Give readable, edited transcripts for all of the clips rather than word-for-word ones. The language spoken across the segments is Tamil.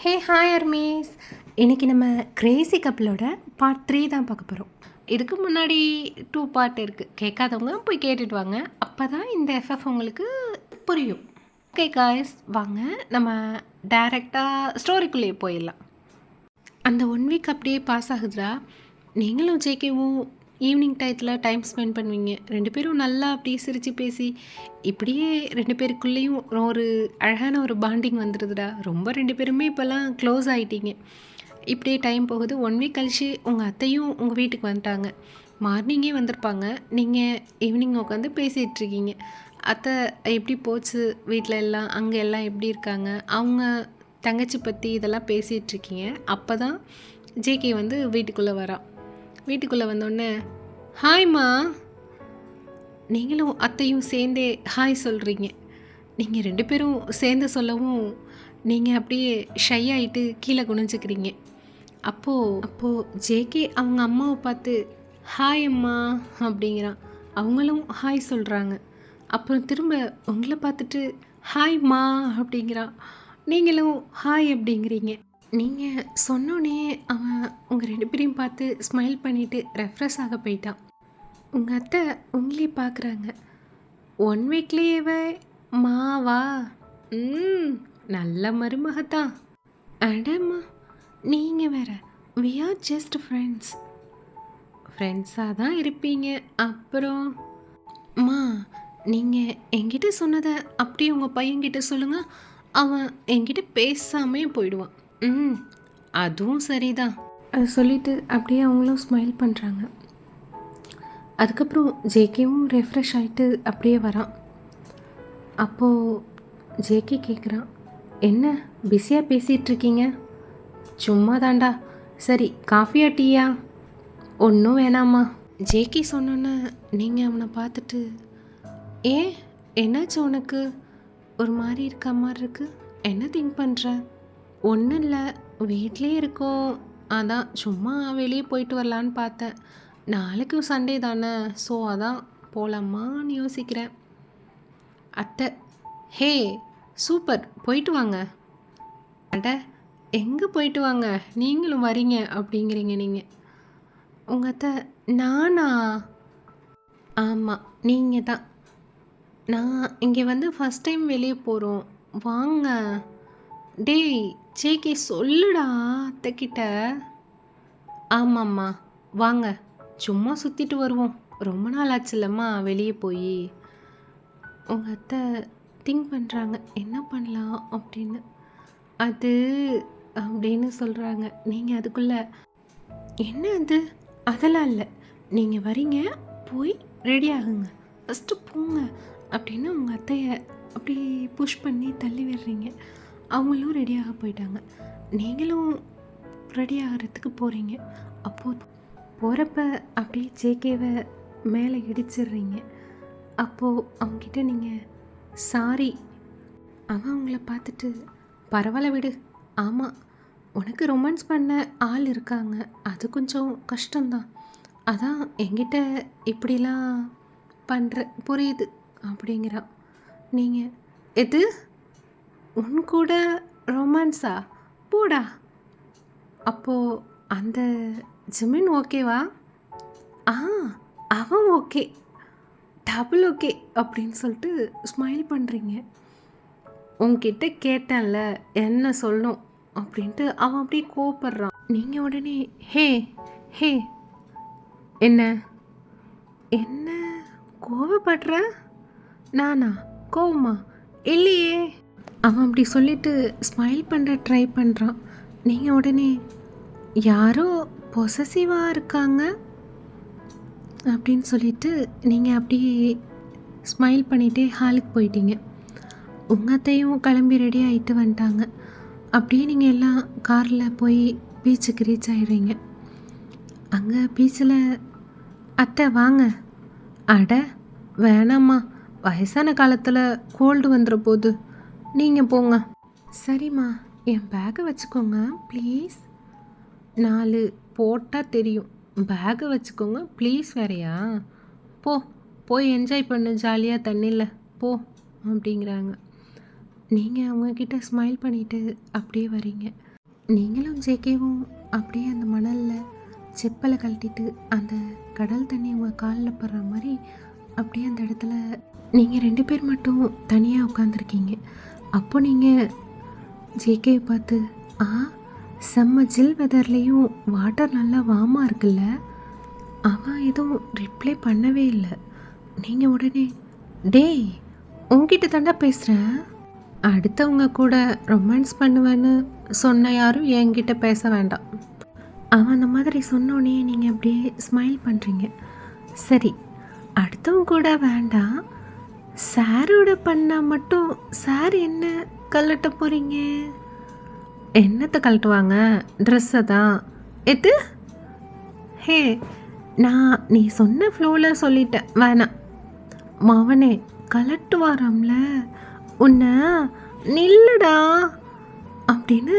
ஹாய் அர்மீஸ். இன்றைக்கி நம்ம கிரேசி கப்பிளோட பார்ட் 3 தான் பார்க்க போகிறோம். இதுக்கு முன்னாடி 2 பார்ட் இருக்குது. கேட்காதவங்க போய் கேட்டுட்டு வாங்க. அப்போ தான் இந்த எஃப்எஃப் உங்களுக்கு புரியும். ஓகே காய்ஸ், வாங்க நம்ம டைரெக்டாக ஸ்டோரிக்குள்ளேயே போயிடலாம். அந்த 1 வீக் அப்படியே பாஸ் ஆகுதுடா. நீங்களும் ஜேகேவும் ஈவினிங் டயத்தில் டைம் ஸ்பெண்ட் பண்ணுவீங்க. 2 பேரும் நல்லா அப்படியே சிரித்து பேசி இப்படியே 2 பேருக்குள்ளேயும் ஒரு அழகான ஒரு பாண்டிங் வந்துடுதுடா. ரொம்ப 2 பேருமே இப்போல்லாம் க்ளோஸ் ஆகிட்டீங்க. இப்படியே டைம் போகுது. 1 வீக் கழிச்சு உங்கள் அத்தையும் உங்கள் வீட்டுக்கு வந்துட்டாங்க. மார்னிங்கே வந்திருப்பாங்க. நீங்கள் ஈவினிங் உட்காந்து பேசிகிட்ருக்கீங்க. அத்தை எப்படி போச்சு வீட்டில் எல்லாம், அங்கே எல்லாம் எப்படி இருக்காங்க, அவங்க தங்கச்சி பற்றி இதெல்லாம் பேசிகிட்ருக்கீங்க. அப்போ தான் ஜேகே வந்து வீட்டுக்குள்ளே வரான். வீட்டுக்குள்ளே வந்தோடனே, ஹாய்மா. நீங்களும் அத்தையும் சேர்ந்தே ஹாய் சொல்கிறீங்க. நீங்கள் 2 பேரும் சேர்ந்து சொல்லவும் நீங்கள் அப்படியே ஷை ஆகிட்டு கீழே குனிஞ்சிக்கிறீங்க. அப்போது ஜேகே அவங்க அம்மாவை பார்த்து ஹாய் அம்மா அப்படிங்கிறான். அவங்களும் ஹாய் சொல்கிறாங்க. அப்புறம் திரும்ப உங்களை பார்த்துட்டு ஹாய்மா அப்படிங்கிறான். நீங்களும் ஹாய் அப்படிங்கிறீங்க. நீங்கள் சொன்னோன்னே அவன் உங்கள் 2 பேரையும் பார்த்து ஸ்மைல் பண்ணிவிட்டு ரெஃப்ரெஷ் ஆக போயிட்டான். உங்கள் அத்தை உங்களே பார்க்குறாங்க. 1 வீக்லேயே மாவா? நல்ல மருமகத்தான். அடம்மா, நீங்கள் வேற. வி ஆர் ஜஸ்ட் ஃப்ரெண்ட்ஸாக தான் இருப்பீங்க. அப்புறம் அம்மா, நீங்கள் என்கிட்ட சொன்னதை அப்படியே உங்கள் பையன்கிட்ட சொல்லுங்கள். அவன் என்கிட்ட பேசாமே போயிடுவான். அதுவும் சரிதான். அது சொல்லிவிட்டு அப்படியே அவங்களும் ஸ்மைல் பண்ணுறாங்க. அதுக்கப்புறம் ஜேகேவும் ரெஃப்ரெஷ் ஆகிட்டு அப்படியே வரான். அப்போது ஜேகே கேட்குறான், என்ன பிஸியாக பேசிகிட்ருக்கீங்க? சும்மா தாண்டா. சரி, காஃபியா டீயா? ஒன்றும் வேணாம்மா. ஜேகே சொன்னோன்னே நீங்கள் அவனை பார்த்துட்டு, ஏன் என்னாச்சு உனக்கு? ஒரு மாதிரி இருக்க மாதிரி இருக்கு. என்ன திங்க் பண்ணுற? ஒன்றும் இல்லை, வீட்டிலே இருக்கோம். அதான் சும்மா வெளியே போயிட்டு வரலான்னு பார்த்தேன். நாளைக்கு சண்டே தானே, ஸோ அதான் போகலாமான்னு யோசிக்கிறேன். அத்தை, ஹே சூப்பர், போயிட்டு வாங்க. அட, எங்கே போயிட்டு வாங்க, நீங்களும் வரீங்க அப்படிங்கிறீங்க நீங்கள். உங்கள் அத்தை, நானா? ஆமாம், நீங்கள் தான். நான் இங்கே வந்து ஃபஸ்ட் டைம் வெளியே போகிறோம், வாங்க. டேய் ஜேகே, சொல்லுடா அத்தைக்கிட்ட. ஆமாம்மா, வாங்க சும்மா சுற்றிட்டு வருவோம். ரொம்ப நாள் ஆச்சுல்லம்மா வெளியே போய். உங்கள் அத்தை திங்க் பண்ணுறாங்க, என்ன பண்ணலாம் அப்படின்னு. அது அப்படின்னு சொல்கிறாங்க. நீங்கள் அதுக்குள்ளே, என்ன அது? அதெல்லாம் இல்லை, நீங்கள் வரீங்க, போய் ரெடி ஆகுங்க, ஃபஸ்ட்டு போங்க அப்படின்னு உங்கள் அத்தையை அப்படி புஷ் பண்ணி தள்ளி விடுறீங்க. அவங்களும் ரெடியாக போயிட்டாங்க. நீங்களும் ரெடி ஆகிறதுக்கு போகிறீங்க. அப்போது போகிறப்ப அப்படியே ஜேகேவை மேலே இடிச்சிடுறீங்க. அப்போது அவங்கக்கிட்ட நீங்கள் சாரி. அவன் அவங்கள பார்த்துட்டு, பரவாயில்ல விடு. ஆமாம், உனக்கு ரொமான்ஸ் பண்ண ஆள் இருக்காங்க, அது கொஞ்சம் கஷ்டம்தான். அதான் என்கிட்ட இப்படிலாம் பண்ணுற, புரியுது அப்படிங்கிறான். நீங்கள் எது உன் கூட ரொமான்ஸா? போடா. அப்போது அந்த ஜிமின் ஓகேவா? அவன் ஓகே, டபுள் ஓகே அப்படின்னு சொல்லிட்டு ஸ்மைல் பண்ணுறீங்க. உங்ககிட்ட கேட்டேன்ல என்ன சொல்லணும் அப்படின்ட்டு அவன் அப்படியே கோவப்படுறான். நீங்கள் உடனே ஹே ஹே, என்ன என்ன கோவப்படுற? நானா கோவமா? இல்லையே. அவன் அப்படி சொல்லிவிட்டு ஸ்மைல் பண்ணுற ட்ரை பண்ணுறான். நீங்கள் உடனே யாரோ பொசசிவாக இருக்காங்க அப்படின்னு சொல்லிவிட்டு நீங்கள் அப்படியே ஸ்மைல் பண்ணிகிட்டே ஹாலுக்கு போயிட்டீங்க. உங்கள் அத்தையும் கிளம்பி ரெடி ஆகிட்டு வந்துட்டாங்க. அப்படியே நீங்கள் எல்லாம் காரில் போய் பீச்சுக்கு ரீச் ஆகிடுறீங்க. அங்கே பீச்சில், அத்தை வாங்க. அட வேணாம்மா, வயசான காலத்தில் கோல்டு வந்துட போகுது, நீங்கள் போங்க. சரிம்மா, என் பேக்கை வச்சுக்கோங்க ப்ளீஸ். 4 போட்டால் தெரியும், பேக்கை வச்சுக்கோங்க ப்ளீஸ். வேறையா? போய் என்ஜாய் பண்ணு ஜாலியாக தண்ணியில் போ அப்படிங்கிறாங்க. நீங்கள் அவங்கக்கிட்ட ஸ்மைல் பண்ணிவிட்டு அப்படியே வரீங்க. நீங்களும் ஜேகேவும் அப்படியே அந்த மணலில் செப்பலை கழட்டிட்டு அந்த கடல் தண்ணி உங்கள் காலில் படுற மாதிரி அப்படியே அந்த இடத்துல நீங்கள் 2 பேர் மட்டும் தனியாக உட்காந்துருக்கீங்க. அப்போ நீங்கள் ஜேகேவை பார்த்து, ஆ செம்ம ஜில் வெதர்லேயும் வாட்டர் நல்லா வார்மாக இருக்குல்ல. அவன் எதுவும் ரிப்ளை பண்ணவே இல்லை. நீங்கள் உடனே, டேய் உங்ககிட்ட தாண்டா பேசுகிறேன், அடுத்தவங்க கூட ரொமான்ஸ் பண்ணுவேன்னு சொன்ன யாரும் என்கிட்ட பேச வேண்டாம். அவன் அந்த மாதிரி சொன்னோடனே நீங்கள் அப்படியே ஸ்மைல் பண்ணுறீங்க. சரி, அடுத்தவங்க கூட வேண்டாம், சாரோட பண்ணால் மட்டும் சார் என்ன கழட்ட போகிறீங்க? என்னத்தை கழட்டுவாங்க? ட்ரெஸ்ஸை தான். எது? ஹே, நான் நீ சொன்ன ஃப்ளோவில் சொல்லிட்டேன், வேணாம். மவனே கலட்டுவாராம்ல உன்னை, நில்லுடா அப்படின்னு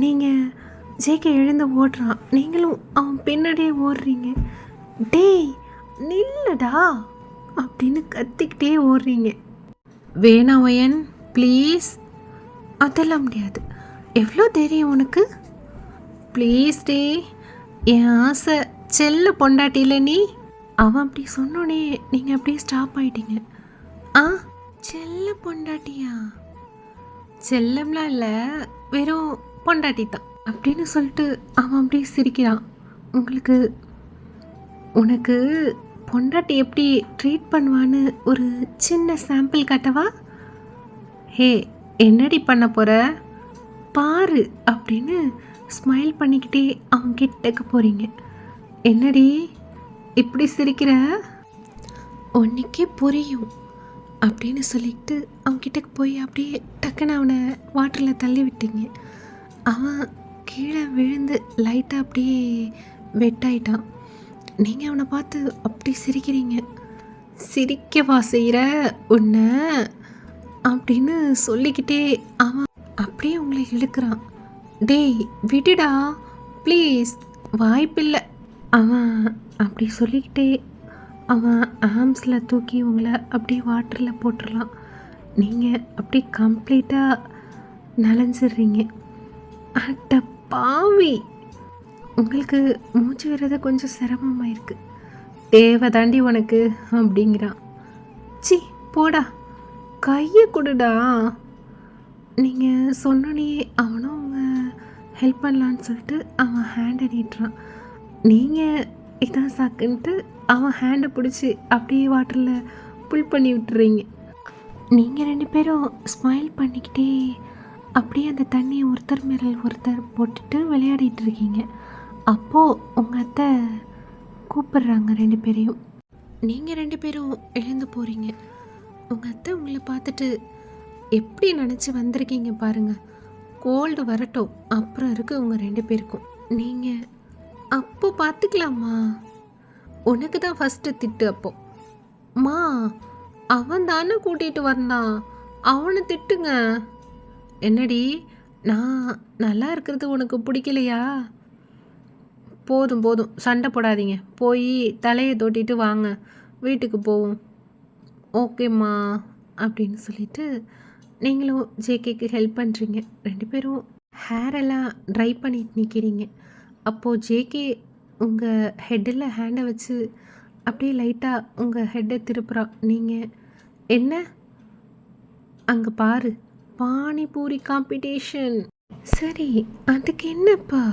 நீங்கள் ஜேகே எழுந்து ஓடுறான். நீங்களும் அவன் பின்னாடியே ஓடுறீங்க. டேய் நில்லுடா அப்படின்னு கத்திக்கிட்டே ஓடுறீங்க. வேணாம் ஒயன் ப்ளீஸ். அதெல்லாம் முடியாது. எவ்வளோ தைரியம் உனக்கு? ப்ளீஸ் டே, என் ஆசை செல்ல பொண்டாட்டில நீ. அவன் அப்படி சொன்னோடனே நீங்கள் அப்படியே ஸ்டாப் ஆகிட்டீங்க. ஆ செல்ல பொண்டாட்டியா? செல்லம்லாம் இல்லை, வெறும் பொண்டாட்டி தான் அப்படின்னு சொல்லிட்டு அவன் அப்படியே சிரிக்கிறான். உனக்கு பொண்டாட்டி எப்படி ட்ரீட் பண்ணுவான்னு ஒரு சின்ன சாம்பிள் காட்டவா? ஹே, என்னடி பண்ண போகிற பாரு அப்படின்னு ஸ்மைல் பண்ணிக்கிட்டே அவன் கிட்டக்க போகிறீங்க. என்னடி இப்படி சிரிக்கிற? உன்னைக்கே புரியும் அப்படின்னு சொல்லிட்டு அவன்கிட்ட போய் அப்படியே டக்குன்னு அவனை வாட்டரில் தள்ளி விட்டீங்க. அவன் கீழே விழுந்து லைட்டாக அப்படியே வெட்டாயிட்டான். நீங்கள் அவனை பார்த்து அப்படி சிரிக்கிறீங்க. சிரிக்கவா செய்கிற உன்னை அப்படின்னு சொல்லிக்கிட்டே அவன் அப்படியே உங்களை இழுக்கிறான். டேய் விடுடா ப்ளீஸ், வாய்ப்பில்லை. அவன் அப்படி சொல்லிக்கிட்டே அவன் ஆம்ஸில் தூக்கி உங்களை அப்படியே வாட்டரில் போட்டுடலாம். நீங்கள் அப்படி கம்ப்ளீட்டாக நனைஞ்சிடுறீங்க. அட்ட பாவி, உங்களுக்கு மூச்சு விடுறது கொஞ்சம் சிரமமாக இருக்குது. தேவை தாண்டி உனக்கு அப்படிங்கிறான். சி போடா, கையை கொடுடா. நீங்கள் சொன்னோன்னே அவனும் அவங்க ஹெல்ப் பண்ணலான்னு சொல்லிட்டு அவன் ஹேண்டை நீட்டுறான். நீங்கள் இதான் சாக்குன்ட்டு அவன் ஹேண்டை பிடிச்சி அப்படியே வாட்டரில் புல் பண்ணி விட்டுறீங்க. நீங்கள் 2 பேரும் ஸ்மைல் பண்ணிக்கிட்டே அப்படியே அந்த தண்ணியை ஒருத்தர் மேலே ஒருத்தர் போட்டுட்டு விளையாடிட்டு இருக்கீங்க. அப்போது உங்கள் அத்தை கூப்பிடுறாங்க 2 பேரையும். நீங்கள் 2 பேரும் எழுந்து போகிறீங்க. உங்கள் அத்தை உங்களை பார்த்துட்டு, எப்படி நினச்சி வந்திருக்கீங்க பாருங்கள், கோல்டு வரட்டும் அப்புறம் இருக்குது உங்கள் 2 பேருக்கும். நீங்கள் அப்போ பார்த்துக்கலாமா, உனக்கு தான் ஃபஸ்ட்டு திட்டு. அப்போ மா அவன் தானே கூட்டிகிட்டு வந்தான், அவனை திட்டுங்க. என்னடி நான் நல்லா இருக்கிறது உனக்கு பிடிக்கலையா? போதும் போதும் சண்டை போடாதீங்க, போய் தலையை தொட்டிட்டு வாங்க, வீட்டுக்கு போவோம். ஓகேம்மா அப்படின்னு சொல்லிட்டு நீங்களும் ஜேகேக்கு ஹெல்ப் பண்ணுறீங்க. 2 பேரும் ஹேரெல்லாம் ட்ரை பண்ணிட்டு நிற்கிறீங்க. அப்போது ஜேகே உங்கள் ஹெட்டில் ஹேண்டை வச்சு அப்படியே லைட்டாக உங்கள் ஹெட்டை திருப்புறான். நீங்கள் என்ன அங்கே பாரு, பானிபூரி காம்படிஷன். சரி அதுக்கு என்னப்பா?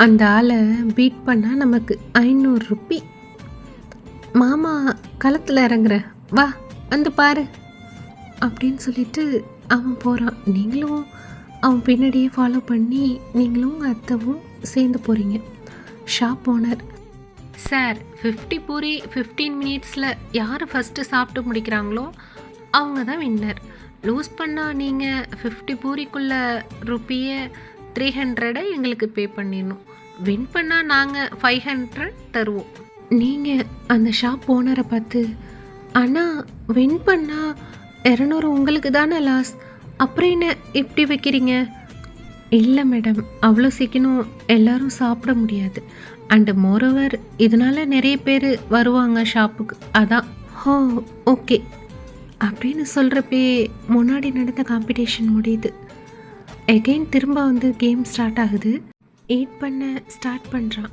அந்த ஆளை பீட் பண்ணால் நமக்கு 500 ரூபி. மாமா களத்தில் இறங்குற, வா வந்து பாரு அப்படின்னு சொல்லிட்டு அவன் போகிறான். நீங்களும் அவன் பின்னாடியே ஃபாலோ பண்ணி நீங்களும் உங்கள் அத்தைவும் சேர்ந்து போகிறீங்க. ஷாப் ஓனர், சார் 50 பூரி 15 மினிட்ஸில் யார் ஃபஸ்ட்டு சாப்பிட்டு முடிக்கிறாங்களோ அவங்க தான் வின்னர். லூஸ் பண்ணால் நீங்கள் 50 பூரிக்குள்ளே ருப்பியை 300 எங்களுக்கு பே பண்ணிடணும். வின் பண்ணால் நாங்கள் 500 தருவோம். நீங்கள் அந்த ஷாப் ஓனரை பார்த்து, ஆனால் வின் பண்ணால் 200 உங்களுக்கு தானே லாஸ், அப்புறம் என்ன இப்படி வைக்கிறீங்க? இல்லை மேடம், அவ்வளோ சீக்கிரம் எல்லோரும் சாப்பிட முடியாது. அண்டு மோரோவர் இதனால் நிறைய பேர் வருவாங்க ஷாப்புக்கு, அதான். ஹோ ஓகே அப்படின்னு சொல்கிறப்பே முன்னாடி நடந்த காம்படிஷன் முடியுது. எகெயின் திரும்ப வந்து கேம் ஸ்டார்ட் ஆகுது. எயிட் பண்ண ஸ்டார்ட் பண்ணுறான்.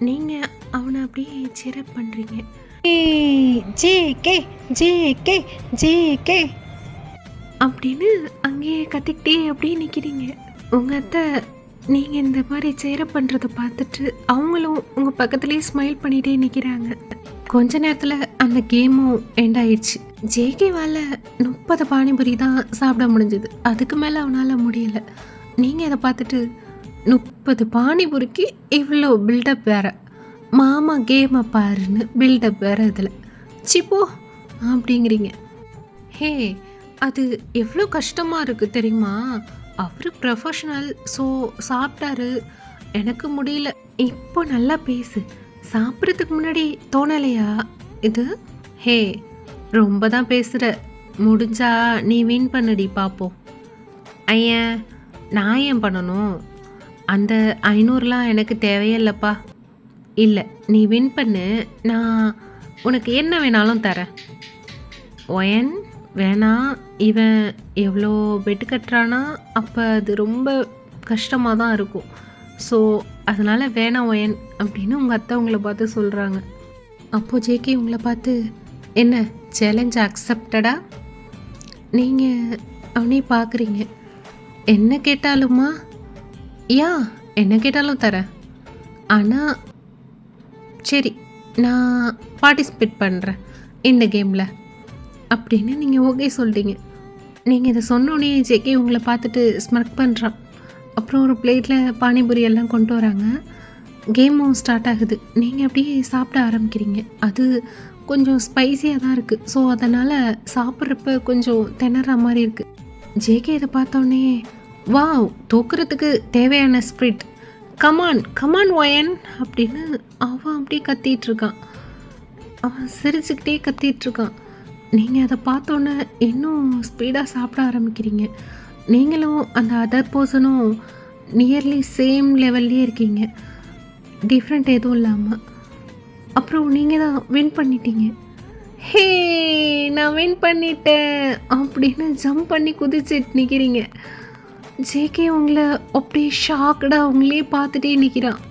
நீங்கள் அவனை அப்படியே சிரப் பண்ணுறீங்க. ஜேகே ஜேகே ஜேகே அப்படின்னு அங்கேயே கத்திக்கிட்டே அப்படியே நிற்கிறீங்க. உங்கள் அத்தை நீங்கள் இந்த மாதிரி சேரப் பண்ணுறதை பார்த்துட்டு அவங்களும் உங்கள் பக்கத்துலேயே ஸ்மைல் பண்ணிகிட்டே நிற்கிறாங்க. கொஞ்ச நேரத்தில் அந்த கேமும் எண்ட் ஆயிடுச்சு. ஜேகேவால் 30 பானிபுரி தான் சாப்பிட முடிஞ்சது. அதுக்கு மேலே அவனால் முடியலை. நீங்கள் அதை பார்த்துட்டு 30 பானிபுரிக்கு இவ்வளோ பில்டப் வேறு, மாமா கேமை பாருன்னு பில்டப் வேறு இதில் சிப்போ அப்படிங்கிறீங்க. ஹே, அது எவ்வளோ கஷ்டமாக இருக்குது தெரியுமா? அவர் ப்ரொஃபஷனல், ஸோ சாப்பிட்டாரு, எனக்கு முடியல. இப்போ நல்லா பேசு, சாப்பிட்றதுக்கு முன்னாடி தோணலையா இது? ஹே, ரொம்ப தான் பேசுகிற, முடிஞ்சா நீ வின் பண்ணுடி பார்ப்போம். ஐயன், நான் ஏன் பண்ணணும்? அந்த 500லாம் எனக்கு தேவையில்லைப்பா. இல்லை, நீ வின் பண்ணு, நான் உனக்கு என்ன வேணாலும் தரேன். ஒயன் வேணாம், இவன் எவ்வளோ பெட்டு கட்டுறானா, அப்போ அது ரொம்ப கஷ்டமாக தான் இருக்கும். ஸோ அதனால் வேணாம் ஒயன் அப்படின்னு உங்கள் அத்தை உங்களை பார்த்து சொல்கிறாங்க. அப்போது ஜேகே உங்களை பார்த்து, என்ன சேலஞ்ச் அக்செப்டடா? நீங்கள் அவனே பார்க்குறீங்க. என்ன கேட்டாலுமா? யா, என்ன கேட்டாலும் தரேன். ஆனால் சரி, நான் பார்ட்டிசிபேட் பண்ணுறேன் இந்த கேமில் அப்படின்னு நீங்கள் ஓகே சொல்லிட்டீங்க. நீங்கள் இதை சொன்னோடனே ஜேகே உங்களை பார்த்துட்டு ஸ்மர்க் பண்ணுறான். அப்புறம் ஒரு பிளேட்டில் பானிபூரி எல்லாம் கொண்டு வராங்க. கேமும் ஸ்டார்ட் ஆகுது. நீங்கள் அப்படியே சாப்பிட ஆரம்பிக்கிறீங்க. அது கொஞ்சம் ஸ்பைஸியாக தான் இருக்குது. ஸோ அதனால் சாப்பிட்றப்ப கொஞ்சம் திணற மாதிரி இருக்குது. ஜேகே இதை பார்த்தோன்னே, வாவ், தோக்குறதுக்கு தேவையான ஸ்பிரிட், கமான் கமான் ஒயன் அப்படின்னு அவன் அப்படியே கத்திகிட்ருக்கான். அவன் சிரிச்சுக்கிட்டே கத்திகிட்ருக்கான். நீங்கள் அதை பார்த்தோன்னே இன்னும் ஸ்பீடாக சாப்பிட ஆரம்பிக்கிறீங்க. நீங்களும் அந்த அதர் பர்சனும் நியர்லி சேம் லெவல்லே இருக்கீங்க, டிஃப்ரெண்ட் எதுவும் இல்லாமல். அப்புறம் நீங்கள் தான் வின் பண்ணிட்டீங்க. ஹே, நான் வின் பண்ணிட்டேன் அப்படின்னு ஜம்ப் பண்ணி குதிச்சுட்டு நிற்கிறீங்க. ஜேகே உங்களை அப்படியே ஷாக்கடாக அவங்களே பார்த்துட்டே நிற்கிறான்.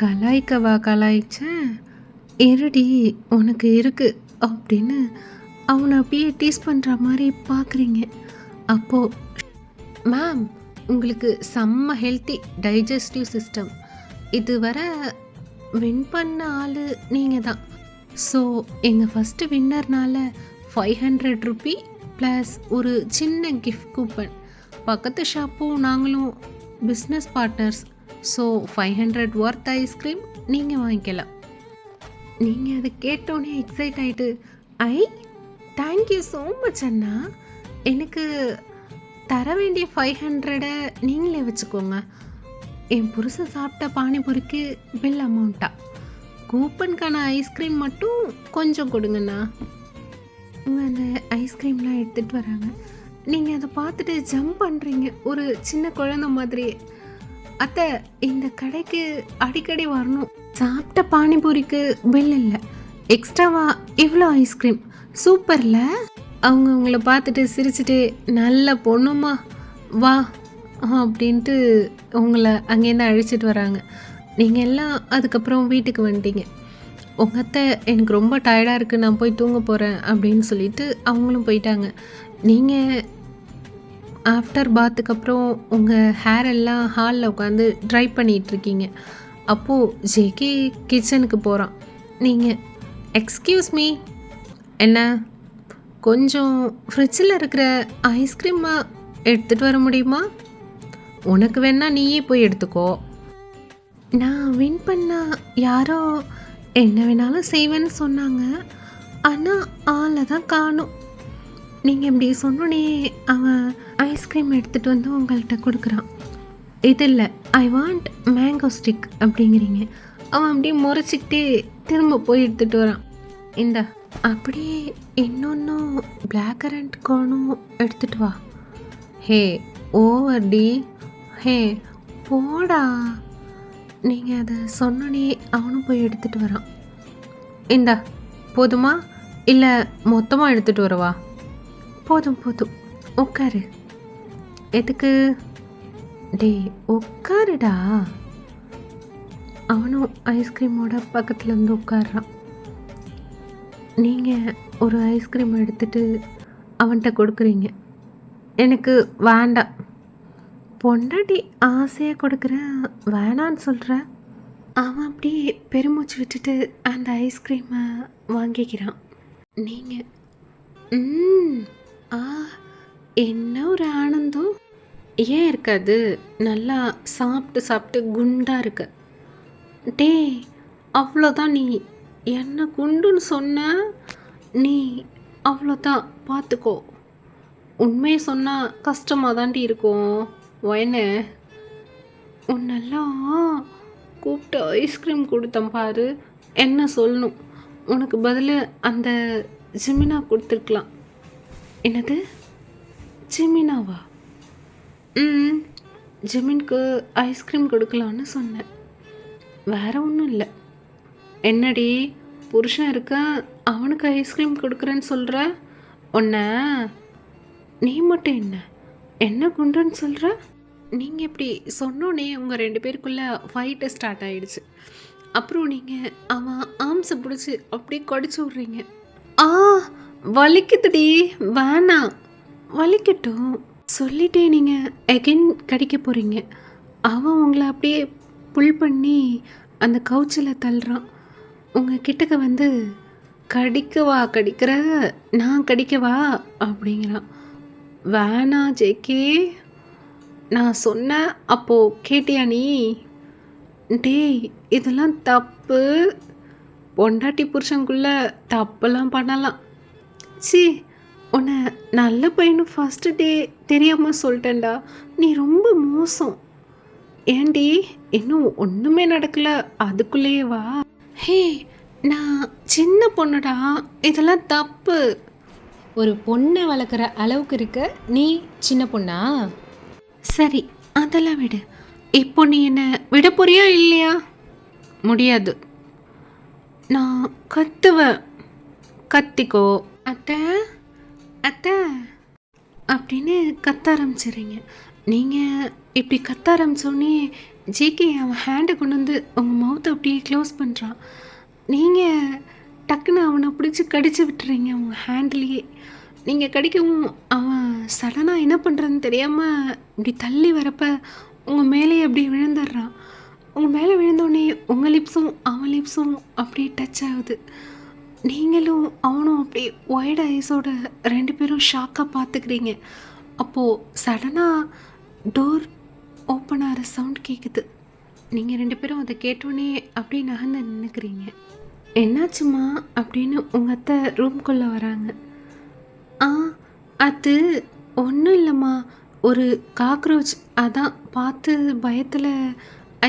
கலாய்க்கவா கலாய்ச்சேன், இருடி உனக்கு இருக்குது அப்படின்னு அவனை அப்படியே டீஸ் பண்ணுற மாதிரி பார்க்குறீங்க. அப்போது, மேம், உங்களுக்கு செம்ம ஹெல்த்தி டைஜஸ்டிவ் சிஸ்டம், இது வர வின் பண்ண ஆள் நீங்கள் தான். ஸோ எங்கள் ஃபஸ்ட்டு வின்னர்னால் 500 ரூபி ப்ளஸ் ஒரு சின்ன கிஃப்ட் கூப்பன். பக்கத்து ஷாப்பும் நாங்களும் business partners. So 500 worth ice cream நீங்கள் வாங்கிக்கலாம். நீங்கள் அதை கேட்டோன்னே எக்ஸைட் ஆகிட்டு, ஐ தேங்க்யூ ஸோ மச் அண்ணா, எனக்கு தர வேண்டிய 500 நீங்களே வச்சுக்கோங்க. என் புருஷன் சாப்பிட்ட பானிபூரிக்கு பில் அமௌண்ட்டா, கூப்பனுக்கான ஐஸ்கிரீம் மட்டும் கொஞ்சம் கொடுங்கண்ணா. அவங்க அந்த ஐஸ்கிரீம்லாம் எடுத்துகிட்டு வராங்க. நீங்கள் அதை பார்த்துட்டு ஜம்ப் பண்ணுறீங்க ஒரு சின்ன குழந்தை மாதிரியே. அத்தை, இந்த கடைக்கு அடிக்கடி வரணும். சாப்பிட்ட பானிபூரிக்கு பில் இல்லை, எக்ஸ்ட்ராவா இவ்வளோ ஐஸ்கிரீம், சூப்பரில். அவங்க உங்களை பார்த்துட்டு சிரிச்சுட்டு, நல்ல பொண்ணுமா வா அப்படின்ட்டு உங்களை அங்கேருந்து அழைச்சிட்டு வராங்க. நீங்கள் எல்லாம் அதுக்கப்புறம் வீட்டுக்கு வந்துட்டீங்க. உங்கள் அத்தை, எனக்கு ரொம்ப டயர்டாக இருக்குது, நான் போய் தூங்க போகிறேன் அப்படின்னு சொல்லிட்டு அவங்களும் போயிட்டாங்க. நீங்கள் ஆஃப்டர் பாத்துக்கு அப்புறம் உங்கள் ஹேர் எல்லாம் ஹாலில் உட்காந்து ட்ரை பண்ணிகிட்ருக்கீங்க. அப்போது ஜேகே கிச்சனுக்கு போகிறான். நீங்கள், எக்ஸ்கியூஸ் மீ, என்ன கொஞ்சம் ஃப்ரிட்ஜில் இருக்கிற ஐஸ்கிரீமை எடுத்துகிட்டு வர முடியுமா? உனக்கு வேணா நீயே போய் எடுத்துக்கோ. நான் வின் பண்ணால் யாரோ என்ன வேணாலும் செய்வேன்னு சொன்னாங்க, ஆனால் ஆளை தான் காணும். நீங்கள் இப்படி சொன்னோன்னே அவன் ஐஸ்கிரீம் எடுத்துகிட்டு வந்து உங்கள்கிட்ட கொடுக்குறான். இது இல்லை, ஐ வாண்ட் மேங்கோ ஸ்டிக் அப்படிங்கிறீங்க. அவன் அப்படியே முறைச்சிக்கிட்டே திரும்ப போய் எடுத்துகிட்டு வரான். இந்த அப்படியே இன்னொன்றும் பிளாக் கரண்ட் கோனும் எடுத்துகிட்டு வா. ஹே, ஓவர் டி, ஹே போடா. நீங்கள் அதை சொன்னோன்னே அவனும் போய் எடுத்துகிட்டு வரான். இந்தா போதுமா, இல்லை மொத்தமாக எடுத்துகிட்டு வரவா? போதும் போதும், உட்காரு. எதுக்கு? டேய் உட்காருடா. அவனும் ஐஸ்கிரீமோட பக்கத்தில் வந்து உட்கார்றான். நீங்கள் ஒரு ஐஸ்கிரீம் எடுத்துட்டு அவன்கிட்ட கொடுக்குறீங்க. எனக்கு வேண்டாம். பொண்டாட்டி ஆசையாக கொடுக்குறேன் வேணான்னு சொல்கிற. அவன் அப்படியே பெருமூச்சு விட்டுட்டு அந்த ஐஸ்கிரீமை வாங்கிக்கிறான். நீங்கள் ஆ என்ன ஒரு ஆனந்தம். ஏன் இருக்காது? நல்லா சாப்பிட்டு சாப்பிட்டு குண்டாக இருக்க. டேய் அவ்வளோதான். நீ என்ன குண்டுன்னு சொன்ன, நீ அவ்வளோதான் பார்த்துக்கோ. உண்மையை சொன்னால் கஷ்டமாக தாண்டி இருக்கும். வயனே உன்னெல்லாம் கூப்பிட்டு ஐஸ்கிரீம் கொடுத்தேன் பாரு. என்ன சொல்லணும்? உனக்கு பதில் அந்த ஜிமினா கொடுத்துருக்கலாம். என்னது ஜிமினாவா? ஜிமின்க்கு ஐஸ்கிரீம் கொடுக்கலான்னு சொன்னேன், வேற ஒன்றும் இல்லை. என்னடி புருஷன் இருக்க அவனுக்கு ஐஸ்கிரீம் கொடுக்குறேன்னு சொல்கிற? உன்னை நீ மட்டும் என்ன குண்டுன்னு சொல்கிற? நீங்கள் இப்படி சொன்னோன்னே உங்கள் 2 பேருக்குள்ளே ஃபைட்டு ஸ்டார்ட் ஆகிடுச்சு. அப்புறம் நீங்கள் அவன் ஆம்ஸை பிடிச்சி அப்படியே கடிச்சு விட்றீங்க. ஆ வலிக்குதுடி, வேணாம். வலிக்கட்டும் சொல்லிட்டே நீங்கள் எகைன் கடிக்க போகிறீங்க. அவன் உங்களை அப்படியே புல் பண்ணி அந்த கவுச்சில் தள்ளுறான். உங்கள் கிட்டக்க வந்து கடிக்கவா கடிக்கிற, நான் கடிக்கவா அப்படிங்கிறான். வேணா ஜேகே, நான் சொன்னேன் அப்போது கேட்டியா நீ? டேய் இதெல்லாம் தப்பு. பொண்டாட்டி புருஷனுக்குள்ளே தப்பெல்லாம் பண்ணலாம். சி உன்னை நல்ல பையனு ஃபஸ்ட்டு டே தெரியாமல் சொல்லிட்டேன்டா. நீ ரொம்ப மோசம். ஏண்டி இன்னும் ஒன்றுமே நடக்கலை அதுக்குள்ளேயே வா? ஹே நான் சின்ன பொண்ணுடா, இதெல்லாம் தப்பு. ஒரு பொண்ணை வளர்க்குற அளவுக்கு இருக்க நீ சின்ன பொண்ணா? சரி அதெல்லாம் விடு. இப்போ நீ என்ன விட போறியா இல்லையா? முடியாது. நான் கத்துவேன். கத்திக்கோ. அத்தை அத்தை அப்படின்னு கத்த ஆரம்பிச்சிடுறீங்க. நீங்கள் இப்படி கத்த ஆரம்பித்தோடனே ஜேகே அவன் ஹேண்டை கொண்டு வந்து உங்கள் மவுத்தை அப்படியே க்ளோஸ் பண்ணுறான். நீங்கள் டக்குன்னு அவனை பிடிச்சி கடிச்சு விட்டுறீங்க உங்கள் ஹேண்ட்லேயே. நீங்கள் கடிக்கவும் அவன் சடனாக என்ன பண்ணுறதுன்னு தெரியாமல் இப்படி தள்ளி வரப்போ உங்கள் மேலேயே அப்படியே விழுந்துடுறான். உங்கள் மேலே விழுந்தோடனே உங்கள் லிப்ஸும் அவன் லிப்ஸும் அப்படியே டச் ஆகுது. நீங்களும் அவனும் அப்படியே ஒய்ட் ஐஸோட 2 பேரும் ஷாக்காக பார்த்துக்கிறீங்க. அப்போது சடனாக டோர் ஓப்பன் ஆகிற சவுண்ட் கேட்குது. நீங்கள் 2 பேரும் அதை கேட்டோன்னே அப்படியே நகர்ந்து நின்றுக்கிறீங்க. என்னாச்சுமா அப்படின்னு உங்கள் அத்தை ரூம்குள்ளே வராங்க. அது ஒன்றும் இல்லைம்மா, ஒரு காக்ரோச், அதான் பார்த்து பயத்தில்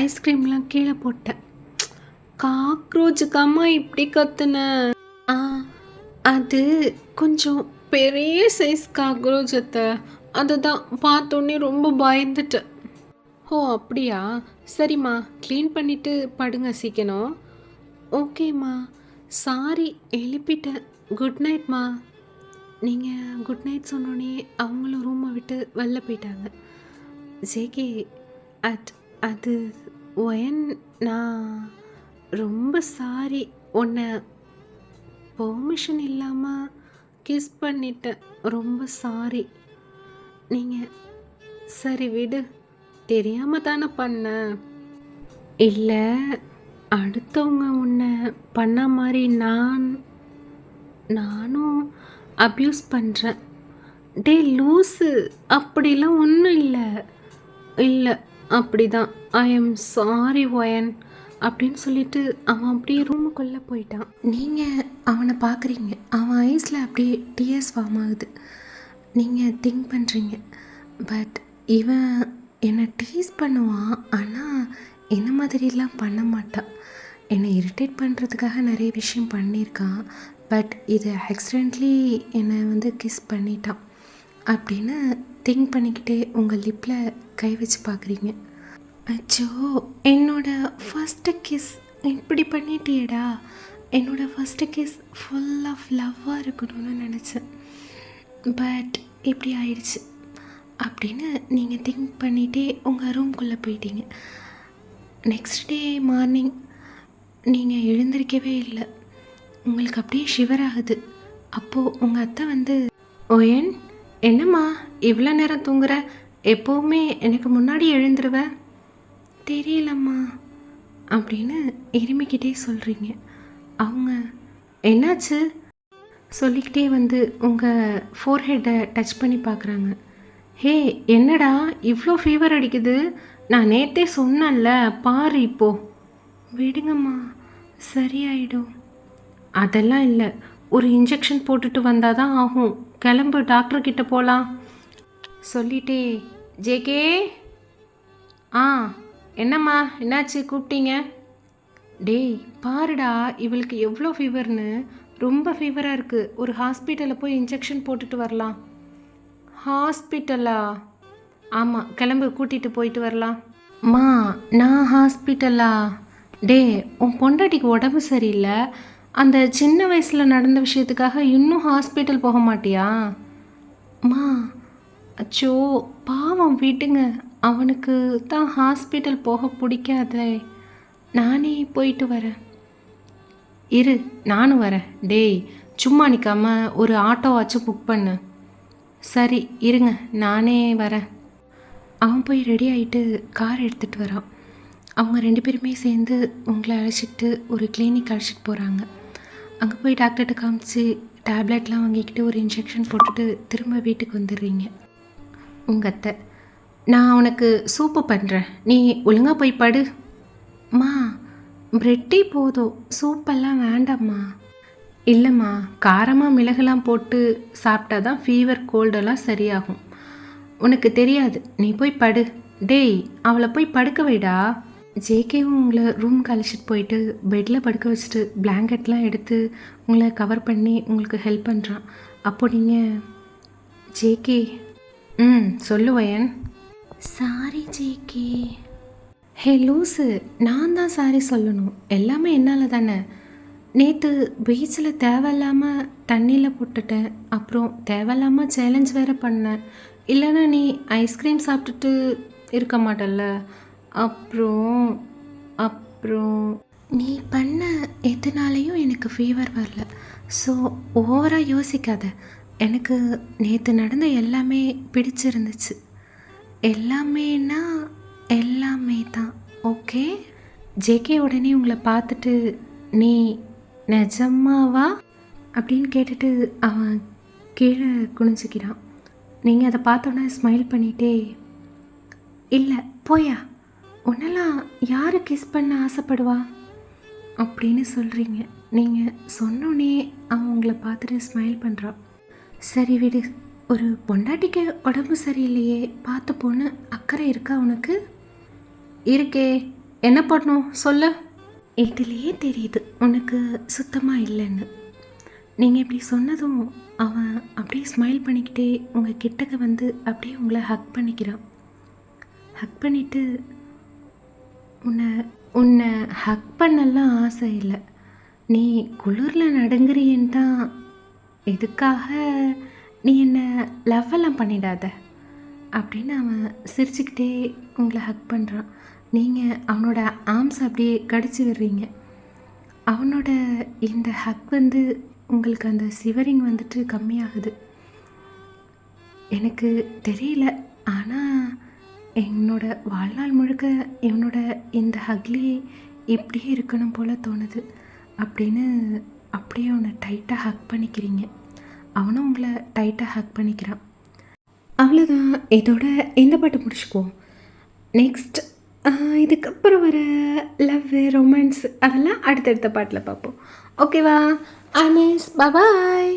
ஐஸ்கிரீம்லாம் கீழே போட்டேன். காக்ரோச்சுக்காம்மா இப்படி கத்துன? அது கொஞ்சம் பெரிய சைஸ் காக்ரோச் அத்தை, அதுதான் பார்த்தோன்னே ரொம்ப பயந்துட்டேன். ஓ அப்படியா, சரிம்மா க்ளீன் பண்ணிவிட்டு படுங்க சீக்கிரம். ஓகேம்மா, சாரி எழுப்பிட்டேன். குட் நைட்மா. நீங்கள் குட் நைட் சொன்னோன்னே அவங்களும் ரூமை விட்டு வெளில போயிட்டாங்க. ஜேகே அது ஒயன், நான் ரொம்ப சாரி. உன்னை பெர்மிஷன் இல்லாமல் கிஸ் பண்ணிட்டேன், ரொம்ப சாரி. நீங்கள் சரி விடு, தெரியாமல் தானே பண்ணேன். இல்லை அடுத்தவங்க உன்னை பண்ண மாதிரி நானும் அப்யூஸ் பண்ணுறேன். டே லூஸு, அப்படிலாம் ஒன்றும் இல்லை அப்படி தான். ஐ எம் சாரி ஒயன் அப்படின்னு சொல்லிட்டு அவன் அப்படியே ரூமுக்குள்ளே போயிட்டான். நீங்கள் அவனை பார்க்குறீங்க, அவன் ஐஸில் அப்படியே டியர்ஸ் ஃபார்ம் ஆகுது. நீங்கள் திங்க் பண்ணுறீங்க, பட் இவன் என்னை டீஸ் பண்ணுவான், ஆனால் என்ன மாதிரிலாம் பண்ண மாட்டான். என்னை இரிட்டேட் பண்ணுறதுக்காக நிறைய விஷயம் பண்ணியிருக்கான், பட் இது ஆக்சிடென்ட்லி என்னை வந்து கிஸ் பண்ணிட்டான் அப்படின்னு திங்க் பண்ணிக்கிட்டே உங்கள் லிப்பில் கை வச்சு பார்க்குறீங்க. அச்சோ என்னோட ஃபஸ்ட்டு கிஸ் இப்படி பண்ணிட்டியடா. என்னோடய ஃபஸ்ட்டு கிஸ் ஃபுல் ஆஃப் லவ்வாக இருக்கணும்னு நினச்சேன், பட் இப்படி ஆயிடுச்சு. அப்படின்னு நீங்கள் திங்க் பண்ணிகிட்டே உங்கள் ரூம்குள்ளே போயிட்டீங்க. நெக்ஸ்ட் டே மார்னிங் நீங்கள் எழுந்திருக்கவே இல்லை. உங்களுக்கு அப்படியே ஷிவர் ஆகுது. அப்போது உங்கள் அத்தை வந்து, ஓயன் என்னம்மா இவ்வளோ நேரம் தூங்குற? எப்போவுமே எனக்கு முன்னாடி எழுந்துருவ. தெரியலம்மா அப்படின்னு இருமிக்கிட்டே சொல்கிறீங்க. அவங்க என்னாச்சு சொல்லிக்கிட்டே வந்து உங்கள் ஃபோர்ஹெட்டை டச் பண்ணி பார்க்குறாங்க. ஹே என்னடா இவ்வளோ ஃபீவர் அடிக்குது? நான் நேற்றே சொன்னேன்ல, பாரு இப்போ. விடுங்கம்மா சரியாயிடும். அதெல்லாம் இல்லை, ஒரு இன்ஜெக்ஷன் போட்டுட்டு வந்தால் தான் ஆகும். கிளம்பு, டாக்டர்கிட்ட போகலாம் சொல்லிட்டே, ஜேகே ஆ என்னம்மா என்னாச்சு கூப்பிட்டீங்க? டேய் பாருடா இவளுக்கு எவ்வளோ ஃபீவர்னு. ரொம்ப ஃபீவராக இருக்குது. ஒரு ஹாஸ்பிட்டலில் போய் இன்ஜெக்ஷன் போட்டுட்டு வரலாம். ஹாஸ்பிட்டலா? ஆமாம், கிளம்பு, கூட்டிகிட்டு போயிட்டு வரலாம். மா நான் ஹாஸ்பிட்டலா? டே உன் பொண்டாட்டிக்கு உடம்பு சரியில்லை. அந்த சின்ன வயசில் நடந்த விஷயத்துக்காக இன்னும் ஹாஸ்பிட்டல் போக மாட்டியா? மா அச்சோ பாவம் விடுங்க, அவனுக்கு தான் ஹாஸ்பிட்டல் போக பிடிக்காதே. நானே போயிட்டு வரேன். இரு நானும் வரேன். டேய் சும்மா நிற்காம ஒரு ஆட்டோவாச்சும் புக் பண்ணு. சரி இருங்க நானே வரேன். அவன் போய் ரெடி ஆகிட்டு கார் எடுத்துகிட்டு வரான். அவங்க 2 பேருமே சேர்ந்து உங்களை அழைச்சிட்டு ஒரு கிளினிக் அழைச்சிட்டு போகிறாங்க. அங்கே போய் டாக்டர்கிட்ட காமிச்சு டேப்லெட்லாம் வாங்கிக்கிட்டு ஒரு இன்ஜெக்ஷன் போட்டுட்டு திரும்ப வீட்டுக்கு வந்துடுறீங்க. உங்கள் அத்தை, நான் உனக்கு சூப்பு பண்ணுறேன், நீ ஒழுங்காக போய் படு. மா பிரெட்டி போதும், சூப்பெல்லாம் வேண்டாம்மா. இல்லைம்மா, காரமாக மிளகெல்லாம் போட்டு சாப்பிட்டா தான் ஃபீவர் கோல்டெல்லாம் சரியாகும். உனக்கு தெரியாது, நீ போய் படு. டேய் அவளை போய் படுக்க வைடா. ஜேகேவும் உங்களை ரூம்க்கு அழைச்சிட்டு போயிட்டு பெட்டில் படுக்க வச்சுட்டு பிளாங்கெட்லாம் எடுத்து உங்களை கவர் பண்ணி உங்களுக்கு ஹெல்ப் பண்ணுறான். அப்போ நீங்கள், ஜேகே சொல்லுவயன். Sorry JK. ஹே லூஸு, நான் தான் சாரி சொல்லணும், எல்லாமே என்னால் தானே. நேற்று பீச்சில் தேவையில்லாமல் தண்ணியில் போட்டுட்டேன், அப்புறம் தேவையில்லாமல் சேலஞ்ச் வேறு பண்ணேன். இல்லைன்னா நீ ஐஸ்கிரீம் சாப்பிட்டுட்டு இருக்க மாட்டல்ல. அப்புறம் நீ பண்ண எதுனாலையும் எனக்கு ஃபீவர் வரல. ஸோ ஓவராக யோசிக்காத. எனக்கு நேற்று நடந்த எல்லாமே பிடிச்சிருந்துச்சு. எல்லாமேனா எல்லாமே தான். ஓகே. ஜேகே உடனே உங்களை பார்த்துட்டு, நீ நிஜமாவா அப்படின்னு கேட்டுட்டு அவன் கீழே குனிஞ்சிக்கிறான். நீங்கள் அதை பார்த்தோன்னே ஸ்மைல் பண்ணிகிட்டே, இல்லை போயா, உன்னெல்லாம் யார் கிஸ் பண்ண ஆசைப்படுவா அப்படின்னு சொல்கிறீங்க. நீங்கள் சொன்னோன்னே அவன் உங்களை பார்த்துட்டு ஸ்மைல் பண்ணுறான். சரி விடு, ஒரு பொண்டாட்டிக்கு உடம்பு சரியில்லையே, பார்த்து போன்னு அக்கறை இருக்கா உனக்கு? இருக்கே, என்ன பண்ணணும் சொல்லு. இதுலேயே தெரியுது உனக்கு சுத்தமாக இல்லைன்னு. நீங்கள் இப்படி சொன்னதும் அவன் அப்படியே ஸ்மைல் பண்ணிக்கிட்டே உங்கள் கிட்டக்க வந்து அப்படியே உங்களை ஹக் பண்ணிக்கிறான். ஹக் பண்ணிவிட்டு, உன்னை ஹக் பண்ணலாம் ஆசை இல்லை, நீ குளிரில் நடுங்குறியன்னு தான். இதுக்காக நீ என்னை லவ்வெல்லாம் பண்ணிடாத அப்படின்னு அவன் சிரிச்சுக்கிட்டே உங்களை ஹக் பண்ணுறான். நீங்கள் அவனோட ஆர்ம்ஸ் அப்படியே கடிச்சு விடுறீங்க. அவனோட இந்த ஹக் வந்து உங்களுக்கு அந்த சிவரிங் வந்துட்டு கம்மியாகுது. எனக்கு தெரியல, ஆனால் என்னோட வாழ்நாள் முழுக்க இவனோட இந்த ஹக்லேயே இப்படியே இருக்கணும் போல் தோணுது அப்படின்னு அப்படியே அவனை டைட்டாக ஹக் பண்ணிக்கிறீங்க. அவனும் உங்களை டைட்டாக ஹக் பண்ணிக்கிறான். அவ்வளோதான், இதோட இந்த பாட்டு முடிச்சுக்குவோம். நெக்ஸ்ட் இதுக்கப்புறம் வர லவ், ரொமான்ஸ் அதெல்லாம் அடுத்தடுத்த பாட்டில் பார்ப்போம். ஓகேவா? மிஸ் பாய்.